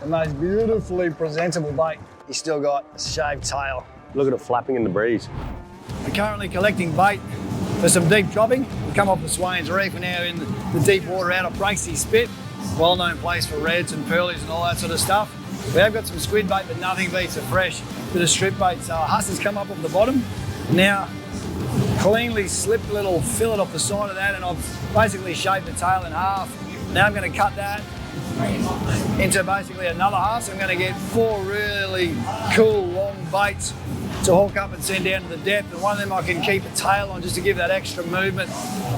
the most beautifully presentable bait. He's still got a shaved tail. Look at it flapping in the breeze. We're currently collecting bait for some deep dropping. We come off the Swains Reef and now in the deep water out of Breaksea Spit. Well-known place for reds and pearlies and all that sort of stuff. We have got some squid bait, but nothing beats a fresh bit of strip bait. So our huss has come up off the bottom. Now, cleanly slipped a little fillet off the side of that, and I've basically shaved the tail in half. Now I'm going to cut that into basically another half. So I'm going to get 4 really cool long baits to hook up and send down to the depth, and one of them I can keep a tail on just to give that extra movement.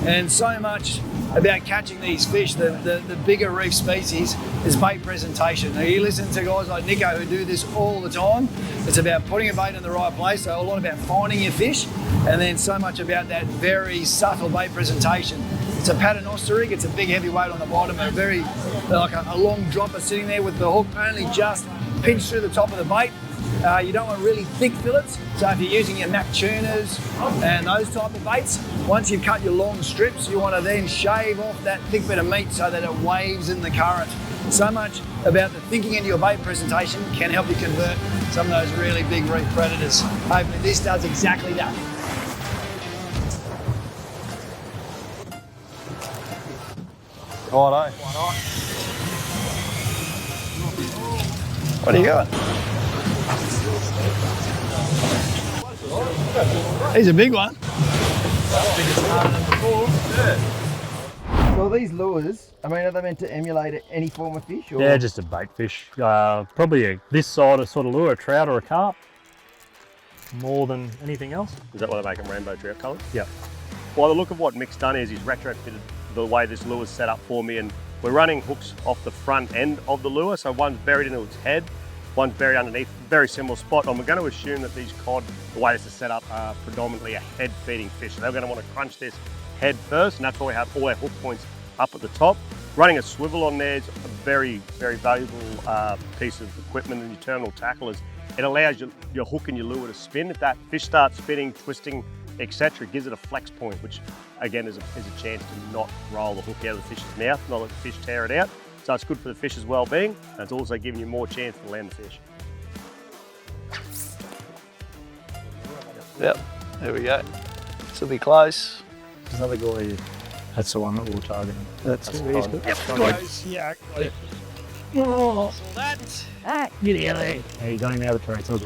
And so much about catching these fish, the bigger reef species, is bait presentation. Now you listen to guys like Nico who do this all the time. It's about putting a bait in the right place, so a lot about finding your fish, and then so much about that very subtle bait presentation. It's a paternoster rig, it's a big heavy weight on the bottom, and like a long dropper sitting there with the hook only just pinched through the top of the bait. You don't want really thick fillets, so if you're using your Mac tuners and those type of baits, once you've cut your long strips, you want to then shave off that thick bit of meat so that it waves in the current. So much about the thinking into your bait presentation can help you convert some of those really big reef predators. Hopefully this does exactly that. Righto. What do you got? He's a big one. So these lures, I mean, are they meant to emulate any form of fish? Or? Yeah, just a bait fish. Probably this side of sort of lure, a trout or a carp, more than anything else. Is that why they make them rainbow trout colours? Yeah. Well, the look of what Mick's done is he's retrofitted the way this lure is set up for me, and we're running hooks off the front end of the lure, so one's buried into its head, one's buried underneath, very similar spot, and we're going to assume that these cod, the way this is set up, are predominantly a head feeding fish. So they're going to want to crunch this head first, and that's why we have all our hook points up at the top. Running a swivel on there is a very, very valuable piece of equipment in your terminal tackle. It allows your hook and your lure to spin. If that fish starts spinning, twisting, etc., it gives it a flex point, which again is a chance to not roll the hook out of the fish's mouth, not let the fish tear it out. So it's good for the fish's well-being, and it's also giving you more chance to land the fish. Yep, there we go. This will be close. There's another guy here. That's the one that we're targeting. That's fine. Yep, close. Yeah, got it. Oh, That. get out of there. Hey, you got him out of the tree. That was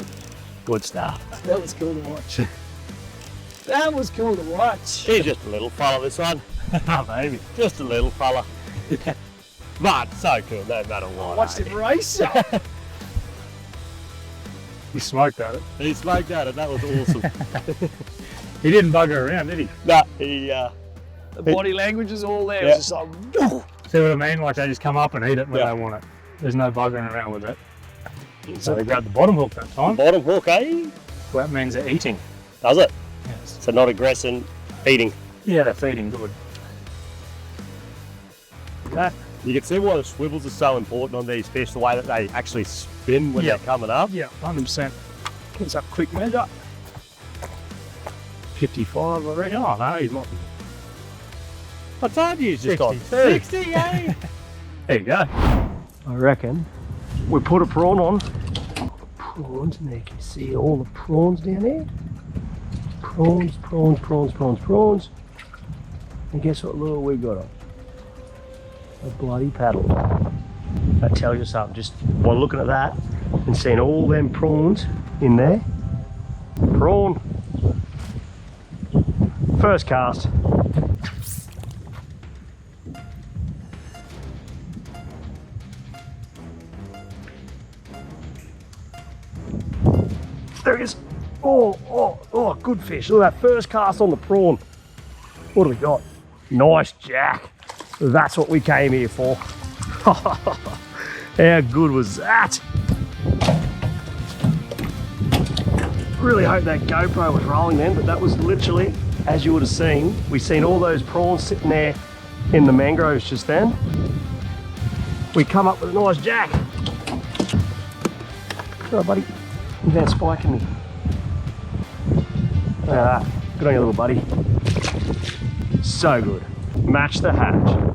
good stuff. That was cool to watch. That was cool to watch. He's just a little fella, this one. Maybe. Just a little fella. But so cool, no matter what. Watched him race. He smoked at it. He smoked at it, that was awesome. He didn't bugger around, did he? No, he... The body language is all there. Yeah. It's just like, whew. See what I mean? Like they just come up and eat it when they want it. There's no buggering around with it. So they grabbed the bottom hook that time. Bottom hook, eh? Well, that means they're eating. Does it? Yes. So not aggressing, feeding. Yeah, they're feeding good. That. You can see why the swivels are so important on these fish, the way that they actually spin when Yep. they're coming up. Yeah, 100%. Gets up quick measure. 55, I reckon. Oh no, he's not. I told you he's just got 60, eh? There you go. I reckon we put a prawn on. Prawns, and there you can see all the prawns down there. Prawns, prawns, prawns, prawns, prawns. And guess what lure we got on? A bloody paddle. That tells you something, just by looking at that and seeing all them prawns in there. Prawn. First cast. There he is. Oh, good fish. Look at that first cast on the prawn. What do we got? Nice jack. That's what we came here for. How good was that? Really hope that GoPro was rolling then, but that was literally, as you would have seen, we've seen all those prawns sitting there in the mangroves just then. We come up with a nice jack. All right, buddy. Without spiking me. Good on you, little buddy. So good. Match the hatch.